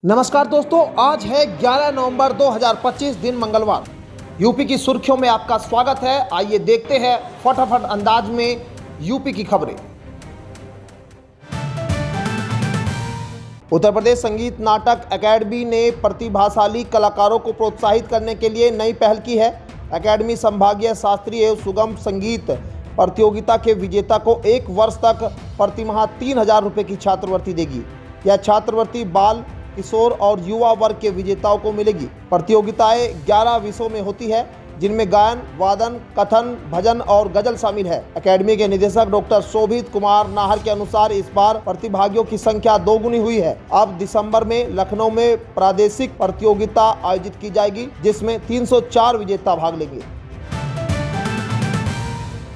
नमस्कार दोस्तों, आज है 11 नवंबर 2025 दिन मंगलवार। यूपी की सुर्खियों में आपका स्वागत है। आइए देखते हैं फटाफट अंदाज में यूपी की खबरें। उत्तर प्रदेश संगीत नाटक अकेडमी ने प्रतिभाशाली कलाकारों को प्रोत्साहित करने के लिए नई पहल की है। अकेडमी संभागीय शास्त्रीय एवं सुगम संगीत प्रतियोगिता के विजेता को 1 वर्ष तक प्रतिमाह 3,000 रुपये की छात्रवृत्ति देगी। यह छात्रवृत्ति बाल, किशोर और युवा वर्ग के विजेताओं को मिलेगी। प्रतियोगिताएं 11 विषयों में होती है, जिनमें गायन, वादन, कथन, भजन और गजल शामिल है। अकेडमी के निदेशक डॉक्टर शोभित कुमार नाहर के अनुसार इस बार प्रतिभागियों की संख्या 2 गुनी हुई है। अब दिसंबर में लखनऊ में प्रादेशिक प्रतियोगिता आयोजित की जाएगी, जिसमें 304 विजेता भाग लेंगे।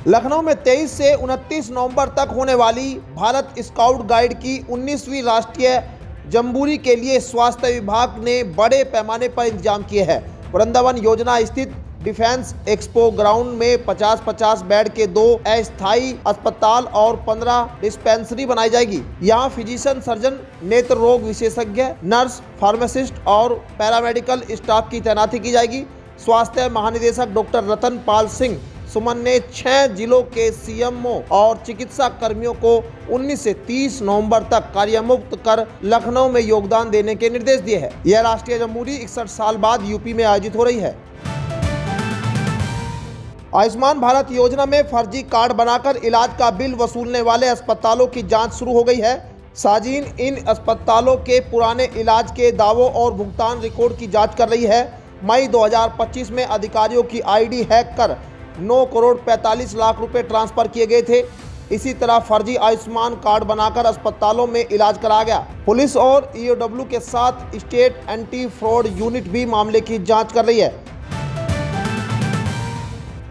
लखनऊ में 23 से 29 नवंबर तक होने वाली भारत स्काउट गाइड की 19वीं राष्ट्रीय जम्बूरी के लिए स्वास्थ्य विभाग ने बड़े पैमाने पर इंतजाम किए हैं। वृंदावन योजना स्थित डिफेंस एक्सपो ग्राउंड में 50-50 बेड के 2 अस्थायी अस्पताल और 15 डिस्पेंसरी बनाई जाएगी। यहाँ फिजिशियन, सर्जन, नेत्र रोग विशेषज्ञ, नर्स, फार्मासिस्ट और पैरामेडिकल स्टाफ की तैनाती की जाएगी। स्वास्थ्य महानिदेशक डॉक्टर रतन पाल सिंह सुमन ने 6 जिलों के सीएमओ और चिकित्सा कर्मियों को 19 से 30 नवंबर तक कार्यमुक्त कर लखनऊ में योगदान देने के निर्देश दिए हैं। यह राष्ट्रीय जम्बूरी 61 साल बाद यूपी में आयोजित हो रही है। आयुष्मान भारत योजना में फर्जी कार्ड बनाकर इलाज का बिल वसूलने वाले अस्पतालों की जांच शुरू हो गई है। साजीन इन अस्पतालों के पुराने इलाज के दावों और भुगतान रिकॉर्ड की जाँच कर रही है। मई 2025 में अधिकारियों की आईडी हैक कर 9 करोड़ 45 लाख रुपए ट्रांसफर किए गए थे। इसी तरह फर्जी आयुष्मान कार्ड बनाकर अस्पतालों में इलाज कराया गया। पुलिस और ईओडब्ल्यू के साथ स्टेट एंटी फ्रॉड यूनिट भी मामले की जांच कर रही है।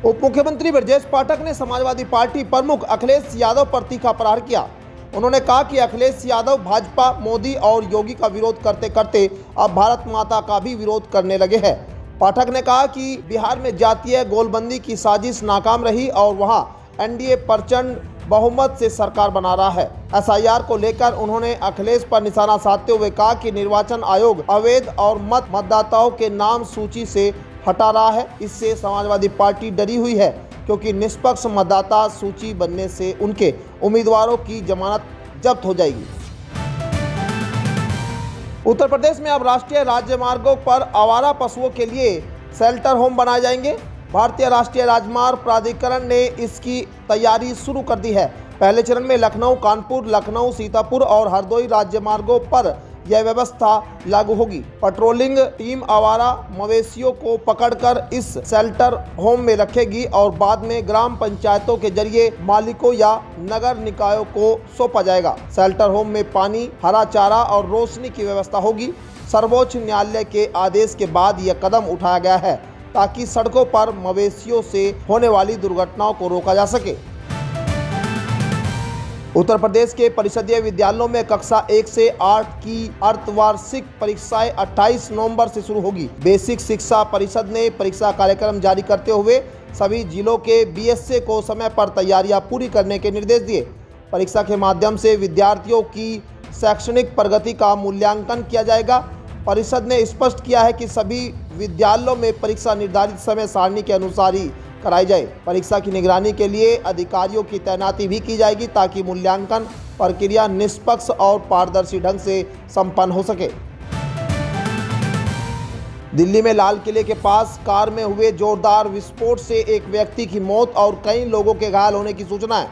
उप मुख्यमंत्री ब्रजेश पाठक ने समाजवादी पार्टी प्रमुख अखिलेश यादव पर तीखा प्रहार किया। उन्होंने कहा कि अखिलेश यादव भाजपा, मोदी और योगी का विरोध करते करते अब भारत माता का भी विरोध करने लगे हैं। पाठक ने कहा कि बिहार में जातीय गोलबंदी की साजिश नाकाम रही और वहां एनडीए प्रचंड बहुमत से सरकार बना रहा है। एसआईआर को लेकर उन्होंने अखिलेश पर निशाना साधते हुए कहा कि निर्वाचन आयोग अवैध और मतदाताओं के नाम सूची से हटा रहा है। इससे समाजवादी पार्टी डरी हुई है, क्योंकि निष्पक्ष मतदाता सूची बनने से उनके उम्मीदवारों की जमानत जब्त हो जाएगी। उत्तर प्रदेश में अब राष्ट्रीय राजमार्गों पर आवारा पशुओं के लिए शेल्टर होम बनाए जाएंगे। भारतीय राष्ट्रीय राजमार्ग प्राधिकरण ने इसकी तैयारी शुरू कर दी है। पहले चरण में लखनऊ, कानपुर, लखनऊ, सीतापुर और हरदोई राजमार्गों पर यह व्यवस्था लागू होगी। पेट्रोलिंग टीम आवारा मवेशियों को पकड़कर इस शेल्टर होम में रखेगी और बाद में ग्राम पंचायतों के जरिए मालिकों या नगर निकायों को सौंपा जाएगा। शेल्टर होम में पानी, हरा चारा और रोशनी की व्यवस्था होगी। सर्वोच्च न्यायालय के आदेश के बाद यह कदम उठाया गया है, ताकि सड़कों पर मवेशियों से होने वाली दुर्घटनाओं को रोका जा सके। उत्तर प्रदेश के परिषदीय विद्यालयों में कक्षा 1 से 8 की अर्धवार्षिक परीक्षाएं 28 नवंबर से शुरू होगी। बेसिक शिक्षा परिषद ने परीक्षा कार्यक्रम जारी करते हुए सभी जिलों के बीएसए को समय पर तैयारियां पूरी करने के निर्देश दिए। परीक्षा के माध्यम से विद्यार्थियों की शैक्षणिक प्रगति का मूल्यांकन किया जाएगा। परिषद ने स्पष्ट किया है कि सभी विद्यालयों में परीक्षा निर्धारित समय सारणी के अनुसार ही कराई जाए। परीक्षा की निगरानी के लिए अधिकारियों की तैनाती भी की जाएगी, ताकि मूल्यांकन प्रक्रिया निष्पक्ष और पारदर्शी ढंग से संपन्न हो सके। दिल्ली में लाल किले के पास कार में हुए जोरदार विस्फोट से एक व्यक्ति की मौत और कई लोगों के घायल होने की सूचना है।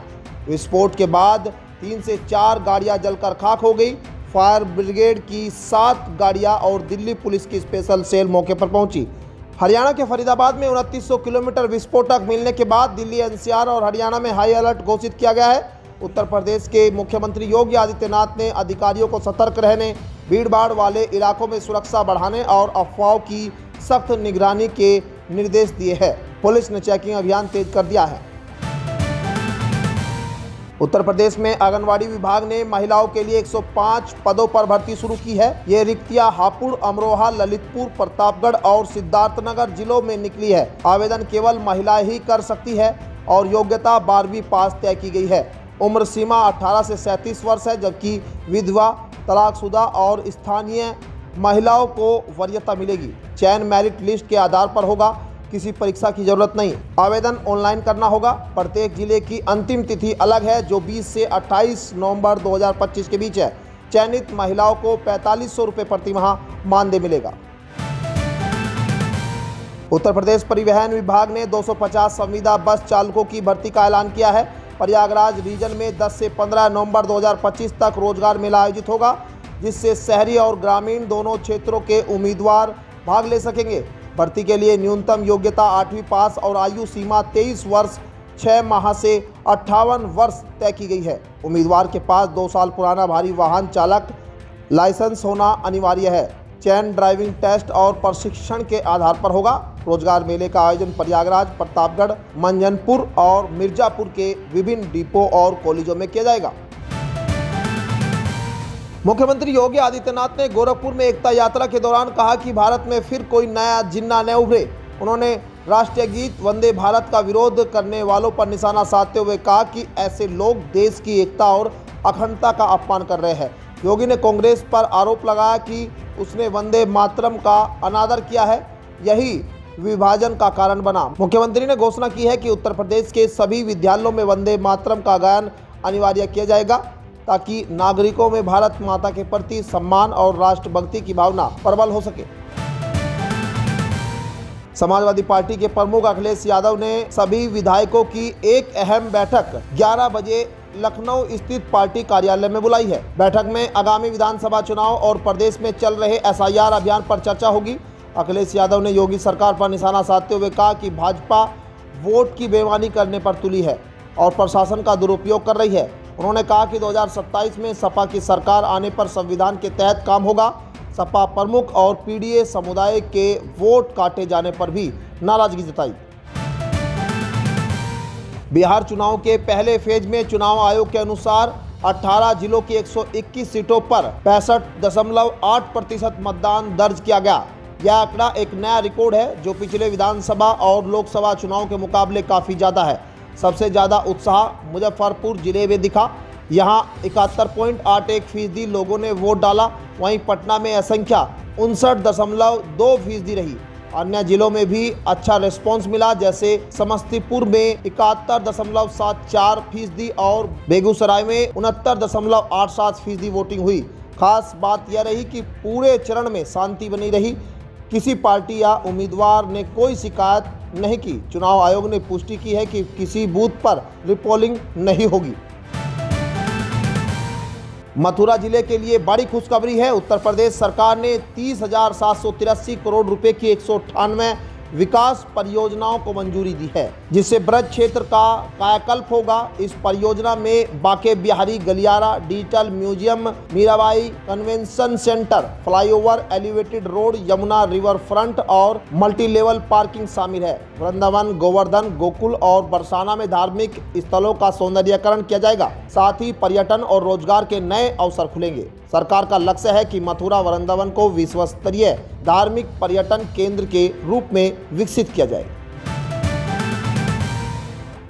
विस्फोट के बाद 3 से 4 गाड़ियां जलकर खाक हो गई। फायर ब्रिगेड की 7 गाड़ियां और दिल्ली पुलिस की स्पेशल सेल मौके पर पहुंची। हरियाणा के फरीदाबाद में 2900 किलोमीटर विस्फोटक मिलने के बाद दिल्ली, एनसीआर और हरियाणा में हाई अलर्ट घोषित किया गया है। उत्तर प्रदेश के मुख्यमंत्री योगी आदित्यनाथ ने अधिकारियों को सतर्क रहने, भीड़भाड़ वाले इलाकों में सुरक्षा बढ़ाने और अफवाहों की सख्त निगरानी के निर्देश दिए हैं। पुलिस ने चेकिंग अभियान तेज कर दिया है। उत्तर प्रदेश में आंगनवाड़ी विभाग ने महिलाओं के लिए 105 पदों पर भर्ती शुरू की है। ये रिक्तियां हापुड़, अमरोहा, ललितपुर, प्रतापगढ़ और सिद्धार्थनगर जिलों में निकली है। आवेदन केवल महिलाएं ही कर सकती है और योग्यता 12वीं पास तय की गई है। उम्र सीमा 18 से 37 वर्ष है, जबकि विधवा, तलाकशुदा और स्थानीय महिलाओं को वरीयता मिलेगी। चयन मेरिट लिस्ट के आधार पर होगा, किसी परीक्षा की जरूरत नहीं। आवेदन ऑनलाइन करना होगा। प्रत्येक जिले की अंतिम तिथि अलग है, जो 20 से 28 नवंबर 2025 के बीच है। चयनित महिलाओं को 4500 रुपये प्रति माह मानदेय मिलेगा। उत्तर प्रदेश परिवहन विभाग ने 250 संविदा बस चालकों की भर्ती का ऐलान किया है। प्रयागराज रीजन में 10 से 15 नवंबर 2025 तक रोजगार मेला आयोजित होगा, जिससे शहरी और ग्रामीण दोनों क्षेत्रों के उम्मीदवार भाग ले सकेंगे। भर्ती के लिए न्यूनतम योग्यता 8वीं पास और आयु सीमा 23 वर्ष 6 माह से 58 वर्ष तय की गई है। उम्मीदवार के पास 2 साल पुराना भारी वाहन चालक लाइसेंस होना अनिवार्य है। चयन ड्राइविंग टेस्ट और प्रशिक्षण के आधार पर होगा। रोजगार मेले का आयोजन प्रयागराज, प्रतापगढ़, मंजनपुर और मिर्जापुर के विभिन्न डिपो और कॉलेजों में किया जाएगा। मुख्यमंत्री योगी आदित्यनाथ ने गोरखपुर में एकता यात्रा के दौरान कहा कि भारत में फिर कोई नया जिन्ना न उभरे। उन्होंने राष्ट्रीय गीत वंदे भारत का विरोध करने वालों पर निशाना साधते हुए कहा कि ऐसे लोग देश की एकता और अखंडता का अपमान कर रहे हैं। योगी ने कांग्रेस पर आरोप लगाया कि उसने वंदे मातरम का अनादर किया है, यही विभाजन का कारण बना। मुख्यमंत्री ने घोषणा की है कि उत्तर प्रदेश के सभी विद्यालयों में वंदे मातरम का गायन अनिवार्य किया जाएगा, ताकि नागरिकों में भारत माता के प्रति सम्मान और राष्ट्रभक्ति की भावना प्रबल हो सके। समाजवादी पार्टी के प्रमुख अखिलेश यादव ने सभी विधायकों की एक अहम बैठक 11 बजे लखनऊ स्थित पार्टी कार्यालय में बुलाई है। बैठक में आगामी विधानसभा चुनाव और प्रदेश में चल रहे SIR अभियान पर चर्चा होगी। अखिलेश यादव ने योगी सरकार पर निशाना साधते हुए कहा कि भाजपा वोट की बेईमानी करने पर तुली है और प्रशासन का दुरुपयोग कर रही है। उन्होंने कहा कि 2027 में सपा की सरकार आने पर संविधान के तहत काम होगा। सपा प्रमुख और PDA समुदाय के वोट काटे जाने पर भी नाराजगी जताई। बिहार चुनाव के पहले फेज में चुनाव आयोग के अनुसार 18 जिलों की 121 सीटों पर 65.8% मतदान दर्ज किया गया। यह आंकड़ा एक नया रिकॉर्ड है, जो पिछले विधानसभा और लोकसभा चुनाव के मुकाबले काफ़ी ज़्यादा है। सबसे ज़्यादा उत्साह मुजफ्फरपुर जिले में दिखा। यहाँ 71.81% लोगों ने वोट डाला। वहीं पटना में यह संख्या 59.2% रही। अन्य जिलों में भी अच्छा रिस्पांस मिला, जैसे समस्तीपुर में 71.74% और बेगूसराय में 69.87% वोटिंग हुई। खास बात यह रही कि पूरे चरण में शांति बनी रही। किसी पार्टी या उम्मीदवार ने कोई शिकायत नहीं की। चुनाव आयोग ने पुष्टि की है कि किसी बूथ पर रिपोलिंग नहीं होगी। मथुरा जिले के लिए बड़ी खुशखबरी है। उत्तर प्रदेश सरकार ने 30,783 करोड़ रुपए की 198 विकास परियोजनाओं को मंजूरी दी है, जिससे ब्रज क्षेत्र का कायाकल्प होगा। इस परियोजना में बांके बिहारी गलियारा, digital museum, Mirabai convention centre, flyover, elevated road, Yamuna river front और मल्टी लेवल पार्किंग शामिल है। वृंदावन, गोवर्धन, गोकुल और बरसाना में धार्मिक स्थलों का सौंदर्यीकरण किया जाएगा। साथ ही पर्यटन और रोजगार के नए अवसर खुलेंगे। सरकार का लक्ष्य है कि मथुरा वृंदावन को विश्व स्तरीय धार्मिक पर्यटन केंद्र के रूप में विकसित किया जाए।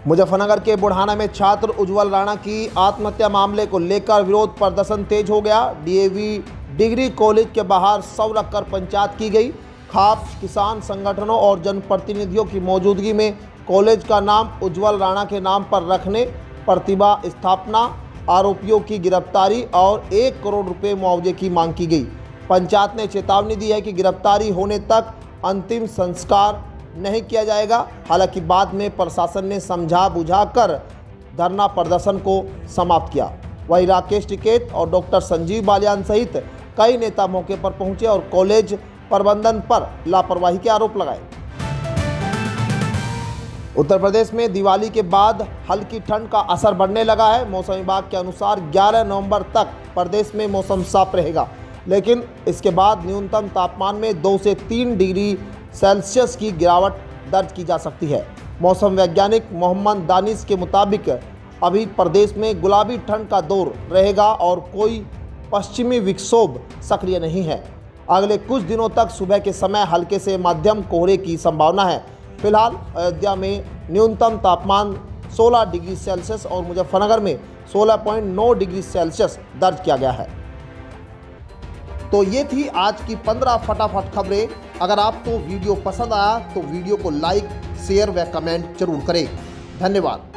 मुजफ्फरनगर के बुढ़ाना में छात्र उज्जवल राणा की आत्महत्या मामले को लेकर विरोध प्रदर्शन तेज हो गया। DAV डिग्री कॉलेज के बाहर शव रखकर पंचायत की गई। खाप किसान संगठनों और जनप्रतिनिधियों की मौजूदगी में कॉलेज का नाम उज्जवल राणा के नाम पर रखने, प्रतिभा स्थापना, आरोपियों की गिरफ्तारी और 1 करोड़ रुपए मुआवजे की मांग की गई। पंचायत ने चेतावनी दी है कि गिरफ्तारी होने तक अंतिम संस्कार नहीं किया जाएगा। हालांकि बाद में प्रशासन ने समझा बुझाकर धरना प्रदर्शन को समाप्त किया। वहीं राकेश टिकैत और डॉक्टर संजीव बालियान सहित कई नेता मौके पर पहुंचे और कॉलेज प्रबंधन पर लापरवाही के आरोप लगाए। उत्तर प्रदेश में दिवाली के बाद हल्की ठंड का असर बढ़ने लगा है। मौसम विभाग के अनुसार 11 नवंबर तक प्रदेश में मौसम साफ रहेगा, लेकिन इसके बाद न्यूनतम तापमान में 2 से 3 डिग्री सेल्सियस की गिरावट दर्ज की जा सकती है। मौसम वैज्ञानिक मोहम्मद दानिश के मुताबिक अभी प्रदेश में गुलाबी ठंड का दौर रहेगा और कोई पश्चिमी विक्षोभ सक्रिय नहीं है। अगले कुछ दिनों तक सुबह के समय हल्के से मध्यम कोहरे की संभावना है। फिलहाल अयोध्या में न्यूनतम तापमान 16 डिग्री सेल्सियस और मुजफ्फरनगर में 16.9 डिग्री सेल्सियस दर्ज किया गया है। तो ये थी आज की 15 फटाफट खबरें। अगर आपको वीडियो पसंद आया तो वीडियो को लाइक, शेयर व कमेंट जरूर करें। धन्यवाद।